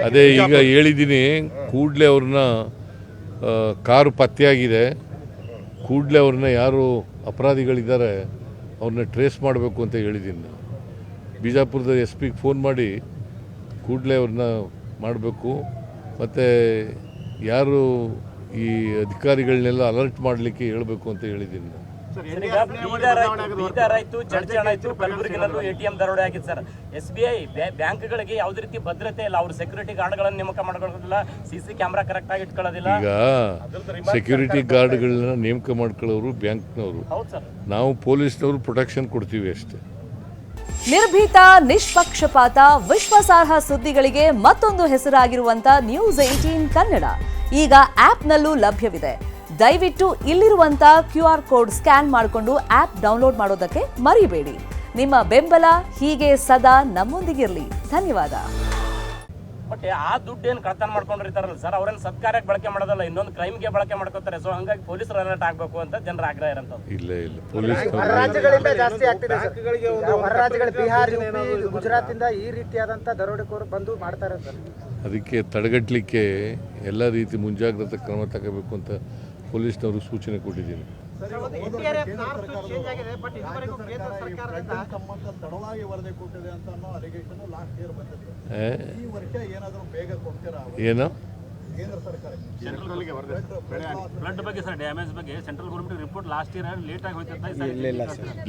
ಅದೇ ಈಗ ಹೇಳಿದ್ದೀನಿ, ಕೂಡಲೇ ಅವ್ರನ್ನ ಕಾರು ಪತ್ತೆಯಾಗಿದೆ, ಕೂಡಲೇ ಅವ್ರನ್ನ ಯಾರು ಅಪರಾಧಿಗಳಿದ್ದಾರೆ ಅವ್ರನ್ನ ಟ್ರೇಸ್ ಮಾಡಬೇಕು ಅಂತ ಹೇಳಿದ್ದೀನಿ. ಬಿಜಾಪುರದ SP ಫೋನ್ ಮಾಡಿ ಕೂಡಲೇ ಅವ್ರನ್ನ ಮಾಡಬೇಕು, ಮತ್ತು ಯಾರು ಈ ಅಧಿಕಾರಿಗಳನ್ನೆಲ್ಲ ಅಲರ್ಟ್ ಮಾಡಲಿಕ್ಕೆ ಹೇಳಬೇಕು ಅಂತ ಹೇಳಿದ್ದೀನಿ. ಬೀದರ್ ಆಯ್ತು, ಚರ್ಚೆಣ ಆಯ್ತು, ಕಲಬುರಗಿನಲ್ಲೂ ATM ದರೋಡೆ ಆಗಿದೆ ಸರ್. SBI ಬ್ಯಾಂಕ್ಗಳಿಗೆ ಯಾವುದೇ ರೀತಿ ಭದ್ರತೆ ಇಲ್ಲ, ಅವರು ಸೆಕ್ಯೂರಿಟಿ ಗಾರ್ಡ್ಗಳನ್ನು ನೇಮಕ ಮಾಡ್ಕೊಳ್ಳೋದಿಲ್ಲ, CC ಕ್ಯಾಮ್ರಾ ಕರೆಕ್ಟ್ ಆಗಿ ಇಟ್ಕೊಳ್ಳೋದಿಲ್ಲ. ಈಗ ಸೆಕ್ಯೂರಿಟಿ ಗಾರ್ಡ್ಗಳನ್ನ ನೇಮಕ ಮಾಡ್ಕೊಳ್ಳೋರು ಬ್ಯಾಂಕ್ನವರು, ನಾವು ಪೊಲೀಸ್ನವರು ಪ್ರೊಟೆಕ್ಷನ್ ಕೊಡ್ತೀವಿ ಅಷ್ಟೇ. ನಿರ್ಭೀತ, ನಿಷ್ಪಕ್ಷಪಾತ, ವಿಶ್ವಾಸಾರ್ಹ ಸುದ್ದಿಗಳಿಗೆ ಮತ್ತೊಂದು ಹೆಸರಾಗಿರುವಂತ News18 ಕನ್ನಡ ಈಗ ಆಪ್ನಲ್ಲೂ ಲಭ್ಯವಿದೆ. ದಯವಿಟ್ಟು ಇಲ್ಲಿರುವಂತ QR ಕೋಡ್ ಸ್ಕ್ಯಾನ್ ಮಾಡಿಕೊಂಡು ಆಪ್ ಡೌನ್ಲೋಡ್ ಮಾಡೋದಕ್ಕೆ ಮರಿಬೇಡಿ. ನಿಮ್ಮ ಬೆಂಬಲ ಹೀಗೆ ಸದಾ ನಮ್ಮೊಂದಿಗಿರಲಿ. ಧನ್ಯವಾದ. ಬಟ್ ಆ ದುಡ್ಡು ಏನು ಕಳ್ತನ ಮಾಡ್ಕೊಂಡಿರ್ತಾರಲ್ಲ ಸರ್, ಅವ್ರೇನು ಸತ್ಕಾರ್ಯಕ್ಕೆ ಬಳಕೆ ಮಾಡೋದಲ್ಲ, ಇನ್ನೊಂದು ಕ್ರೈಮ್ಗೆ ಬಳಕೆ ಮಾಡ್ಕೋತಾರೆ. ಸೊ ಹಂಗಾಗಿ ಪೊಲೀಸರು ಅಲರ್ಟ್ ಆಗಬೇಕು ಅಂತ ಜನರ ಆಗ್ರಹ ಇರೋಂಥದ್ದು. ಇಲ್ಲ ಪೊಲೀಸ್ ರಾಜ್ಯಗಳಿಂದ ಜಾಸ್ತಿ ಆಗ್ತಿದೆ ಸರ್. ಹೊರ ರಾಜ್ಯಗಳು ಬಿಹಾರ, UP, ಗುಜರಾತಿಂದ ಈ ರೀತಿಯಾದಂಥ ದರೋಡೆಕೋರು ಬಂದು ಮಾಡ್ತಾರೆ ಸರ್. ಅದಕ್ಕೆ ತಡೆಗಟ್ಟಲಿಕ್ಕೆ ಎಲ್ಲ ರೀತಿ ಮುಂಜಾಗ್ರತಾ ಕ್ರಮ ತಗೋಬೇಕು ಅಂತ ಪೊಲೀಸ್ನವರು ಸೂಚನೆ ಕೊಟ್ಟಿದ್ದೀನಿ. ಏನು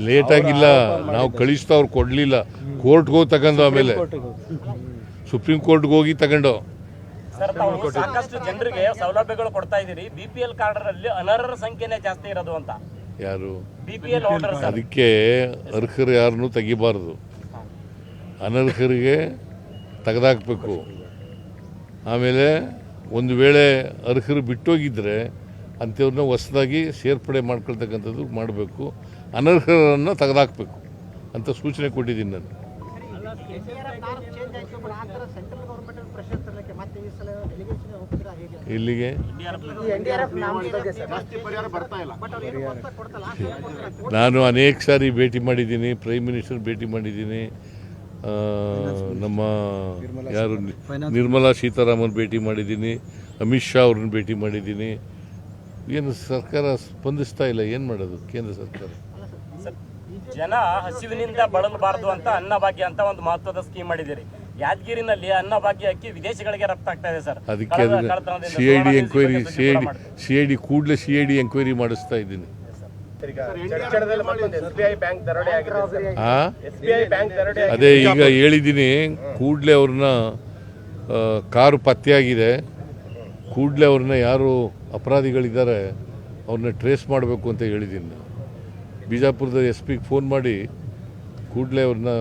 ಲೇಟ್ ಆಗಿಲ್ಲ, ನಾವು ಕಳಿಸ್ತಾ ಅವ್ರು ಕೊಡ್ಲಿಲ್ಲ, ಕೋರ್ಟ್ಗೆ ಹೋಗಿ ತಗೊಂಡು ಆಮೇಲೆ ಸುಪ್ರೀಂ ಕೋರ್ಟ್ಗೆ ಹೋಗಿ ತಗೊಂಡು. ಸರ್, ತಾವು ಸಾಕಷ್ಟು ಜನರಿಗೆ ಸೌಲಭ್ಯಗಳು ಕೊಡ್ತಾ ಇದ್ದೀರಿ, BPL ಕಾರ್ಡರಲ್ಲಿ ಅನರ್ಹರ ಸಂಖ್ಯೆನೇ ಜಾಸ್ತಿ ಇರೋದು ಅಂತ. ಯಾರು BPL ಹೋಲ್ಡರ್? ಅದಕ್ಕೆ ಅರ್ಹರು ಯಾರನ್ನು ತೆಗಿಬಾರ್ದು, ಅನರ್ಹರಿಗೆ ತೆಗೆದಾಕಬೇಕು. ಆಮೇಲೆ ಒಂದು ವೇಳೆ ಅರ್ಹರು ಬಿಟ್ಟೋಗಿದ್ರೆ ಅಂಥವ್ರನ್ನ ಹೊಸದಾಗಿ ಸೇರ್ಪಡೆ ಮಾಡ್ಕೊಳ್ತಕ್ಕಂಥದ್ದು ಮಾಡಬೇಕು, ಅನರ್ಹರನ್ನು ತೆಗೆದಾಕಬೇಕು ಅಂತ ಸೂಚನೆ ಕೊಟ್ಟಿದ್ದೀನಿ ನಾನು. ಇಲ್ಲಿಗೆ ನಾನು ಅನೇಕ ಸಾರಿ ಭೇಟಿ ಮಾಡಿದ್ದೀನಿ, ಪ್ರೈಮ್ ಮಿನಿಸ್ಟರ್ ಭೇಟಿ ಮಾಡಿದ್ದೀನಿ, ನಮ್ಮ ಯಾರು ನಿರ್ಮಲಾ ಸೀತಾರಾಮನ್ ಭೇಟಿ ಮಾಡಿದ್ದೀನಿ, ಅಮಿತ್ ಶಾ ಅವ್ರನ್ನ ಭೇಟಿ ಮಾಡಿದ್ದೀನಿ. ಏನು ಸರ್ಕಾರ ಸ್ಪಂದಿಸ್ತಾ ಇಲ್ಲ, ಏನು ಮಾಡೋದು ಕೇಂದ್ರ ಸರ್ಕಾರ? ಜನ ಹಸಿವಿನಿಂದ ಬಳಲಬಾರದು ಅಂತ ಅನ್ನಭಾಗ್ಯ ಅಂತ ಒಂದು ಮಹತ್ವದ ಸ್ಕೀಮ್ ಮಾಡಿದ್ದೀರಿ. ಯಾದಗಿರಿನಲ್ಲಿ ಅನ್ನಭಾಗ್ಯ ಅಕ್ಕಿ ವಿದೇಶಗಳಿಗೆ ರಫ್ತಾಗ್ತಾ ಇದೆ ಸರ್. ಅದಕ್ಕೆ CID ಎಂಕ್ವೈರಿ, CID ಕೂಡಲೇ CID ಎಂಕ್ವೈರಿ ಮಾಡಿಸ್ತಾ ಇದ್ದೀನಿ. ಅದೇ ಈಗ ಹೇಳಿದ್ದೀನಿ, ಕೂಡಲೇ ಅವ್ರನ್ನ ಕಾರು ಪತ್ತೆಯಾಗಿದೆ, ಕೂಡಲೇ ಅವ್ರನ್ನ ಯಾರು ಅಪರಾಧಿಗಳಿದ್ದಾರೆ ಅವ್ರನ್ನ ಟ್ರೇಸ್ ಮಾಡಬೇಕು ಅಂತ ಹೇಳಿದ್ದೀನಿ. ಬಿಜಾಪುರದ SP ಫೋನ್ ಮಾಡಿ ಕೂಡಲೇ ಅವ್ರನ್ನ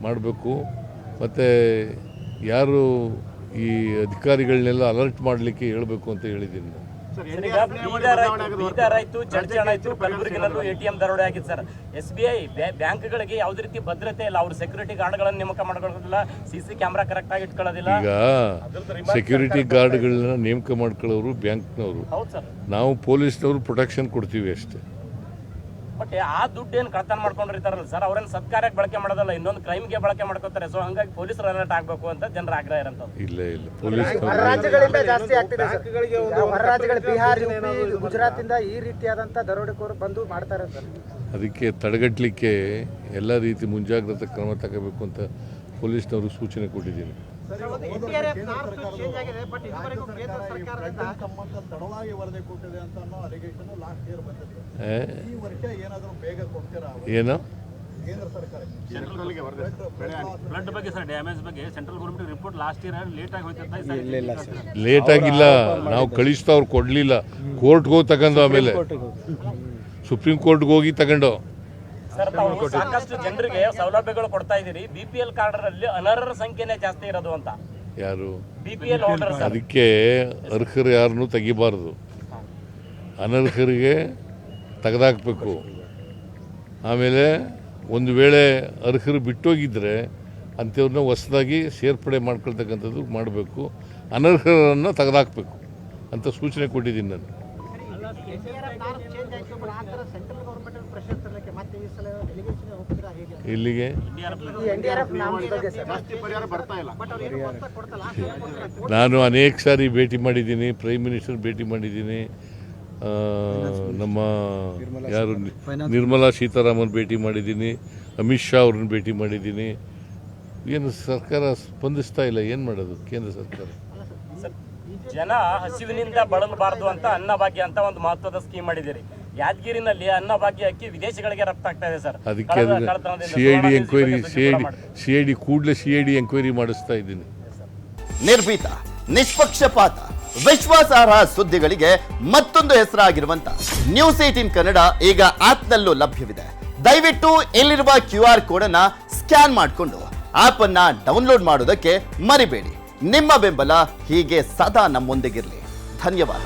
ಮಾಡಬೇಕು, ಮತ್ತು ಯಾರು ಈ ಅಧಿಕಾರಿಗಳನ್ನೆಲ್ಲ ಅಲರ್ಟ್ ಮಾಡಲಿಕ್ಕೆ ಹೇಳಬೇಕು ಅಂತ ಹೇಳಿದ್ದೀನಿ. ಬೀದರ್ ಆಯ್ತು, ಚರ್ಚೆಣ ಆಯ್ತು, ಕಲಬುರಗಿನಲ್ಲೂ ATM ದರೋಡೆ ಆಗಿದೆ ಸರ್. SBI ಬ್ಯಾಂಕ್ಗಳಿಗೆ ಯಾವುದೇ ರೀತಿ ಭದ್ರತೆ ಇಲ್ಲ, ಅವರು ಸೆಕ್ಯೂರಿಟಿ ಗಾರ್ಡ್ಗಳನ್ನು ನೇಮಕ ಮಾಡ್ಕೊಳ್ಳೋದಿಲ್ಲ, CC ಕ್ಯಾಮ್ರಾ ಕರೆಕ್ಟ್ ಆಗಿ ಇಟ್ಕೊಳ್ಳೋದಿಲ್ಲ. ಈಗ ಸೆಕ್ಯೂರಿಟಿ ಗಾರ್ಡ್ಗಳನ್ನ ನೇಮಕ ಮಾಡ್ಕೊಳ್ಳೋರು ಬ್ಯಾಂಕ್ನವರು, ನಾವು ಪೊಲೀಸ್ನವರು ಪ್ರೊಟೆಕ್ಷನ್ ಕೊಡ್ತೀವಿ ಅಷ್ಟೇ. ಬಟ್ ಆ ದುಡ್ಡು ಏನು ಕಳ್ತನ ಮಾಡ್ಕೊಂಡಿರ್ತಾರಲ್ಲ ಸರ್, ಅವ್ರೇನು ಸತ್ಕಾರ್ಯಕ್ಕೆ ಬಳಕೆ ಮಾಡೋದಲ್ಲ, ಇನ್ನೊಂದು ಕ್ರೈಮ್ಗೆ ಬಳಕೆ ಮಾಡ್ಕೋತಾರೆ. ಸೊ ಹಂಗಾಗಿ ಪೊಲೀಸರು ಅಲರ್ಟ್ ಆಗಬೇಕು ಅಂತ ಜನರ ಆಗ್ರಹ ಇರೋಂಥದ್ದು. ಇಲ್ಲ ಪೊಲೀಸ್ ರಾಜ್ಯಗಳಿಂದ ಜಾಸ್ತಿ ಆಗ್ತಿದೆ ಸರ್. ಹೊರ ರಾಜ್ಯಗಳು ಬಿಹಾರ, UP, ಗುಜರಾತಿಂದ ಈ ರೀತಿಯಾದಂಥ ದರೋಡೆಕೋರು ಬಂದು ಮಾಡ್ತಾರೆ ಸರ್. ಅದಕ್ಕೆ ತಡೆಗಟ್ಟಲಿಕ್ಕೆ ಎಲ್ಲ ರೀತಿ ಮುಂಜಾಗ್ರತಾ ಕ್ರಮ ತಗೋಬೇಕು ಅಂತ ಪೊಲೀಸ್ನವರು ಸೂಚನೆ ಕೊಟ್ಟಿದ್ದೀನಿ. ಏನು ಲೇಟ್ ಆಗಿಲ್ಲ, ನಾವು ಕಳಿಸ್ತಾ ಅವ್ರು ಕೊಡ್ಲಿಲ್ಲ, ಕೋರ್ಟ್ಗೆ ಹೋಗಿ ತಗೊಂಡು ಆಮೇಲೆ ಸುಪ್ರೀಂ ಕೋರ್ಟ್ಗೆ ಹೋಗಿ ತಗೊಂಡು. ಸರ್, ತಾವು ಸಾಕಷ್ಟು ಜನರಿಗೆ ಸೌಲಭ್ಯಗಳು ಕೊಡ್ತಾ ಇದ್ದೀರಿ, BPL ಕಾರ್ಡರಲ್ಲಿ ಅನರ್ಹರ ಸಂಖ್ಯೆನೇ ಜಾಸ್ತಿ ಇರೋದು ಅಂತ. ಯಾರು BPL ಹೋಲ್ಡರ್? ಅದಕ್ಕೆ ಅರ್ಹರು ಯಾರನ್ನು ತೆಗಿಬಾರ್ದು, ಅನರ್ಹರಿಗೆ ತೆಗೆದಾಕಬೇಕು. ಆಮೇಲೆ ಒಂದು ವೇಳೆ ಅರ್ಹರು ಬಿಟ್ಟೋಗಿದ್ರೆ ಅಂಥವ್ರನ್ನ ಹೊಸದಾಗಿ ಸೇರ್ಪಡೆ ಮಾಡ್ಕೊಳ್ತಕ್ಕಂಥದ್ದು ಮಾಡಬೇಕು, ಅನರ್ಹರನ್ನು ತೆಗೆದಾಕಬೇಕು ಅಂತ ಸೂಚನೆ ಕೊಟ್ಟಿದ್ದೀನಿ ನಾನು. ಇಲ್ಲಿಗೆ ಈ NDRF ನಾಮದ ಬಗ್ಗೆ ಸರ್ ನಾನು ಅನೇಕ ಸಾರಿ ಭೇಟಿ ಮಾಡಿದ್ದೀನಿ, ಪ್ರೈಮ್ ಮಿನಿಸ್ಟರ್ ಭೇಟಿ ಮಾಡಿದ್ದೀನಿ, ನಮ್ಮ ಯಾರು ನಿರ್ಮಲಾ ಸೀತಾರಾಮನ್ ಭೇಟಿ ಮಾಡಿದ್ದೀನಿ, ಅಮಿತ್ ಶಾ ಅವ್ರನ್ನ ಭೇಟಿ ಮಾಡಿದ್ದೀನಿ. ಏನು ಸರ್ಕಾರ ಸ್ಪಂದಿಸ್ತಾ ಇಲ್ಲ, ಏನು ಮಾಡೋದು ಕೇಂದ್ರ ಸರ್ಕಾರ? ಜನ ಹಸಿವಿನಿಂದ ಬಳಲಬಾರದು ಅಂತ ಅನ್ನಭಾಗ್ಯ ಅಂತ ಒಂದು ಮಹತ್ವದ ಸ್ಕೀಮ್ ಮಾಡಿದ್ದೀರಿ. ಯಾದಗಿರಿನಲ್ಲಿ ಅನ್ನಭಾಗ್ಯ ಅಕ್ಕಿ ವಿದೇಶಗಳಿಗೆ ರಫ್ತು ಆಗ್ತಾ ಇದೆ ಸರ್. ಅದಕ್ಕೆ CID ಎಂಕ್ವೈರಿ CID ಕೂಡಲೇ CID ಎಂಕ್ವೈರಿ ಮಾಡಿಸ್ತಾ ಇದ್ದೀನಿ. ನಿರ್ಭೀತ, ನಿಷ್ಪಕ್ಷಪಾತ, ವಿಶ್ವಾಸಾರ್ಹ ಸುದ್ದಿಗಳಿಗೆ ಮತ್ತೊಂದು ಹೆಸರಾಗಿರುವಂತ ನ್ಯೂಸ್ 18 ಕನ್ನಡ ಈಗ ಆಪ್ನಲ್ಲೂ ಲಭ್ಯವಿದೆ. ದಯವಿಟ್ಟು ಇಲ್ಲಿರುವ QR ಕೋಡ್ ಅನ್ನ ಸ್ಕ್ಯಾನ್ ಮಾಡಿಕೊಂಡು ಆಪ್ ಅನ್ನ ಡೌನ್ಲೋಡ್ ಮಾಡೋದಕ್ಕೆ ಮರಿಬೇಡಿ. ನಿಮ್ಮ ಬೆಂಬಲ ಹೀಗೆ ಸದಾ ನಮ್ಮೊಂದಿಗಿರಲಿ. ಧನ್ಯವಾದ.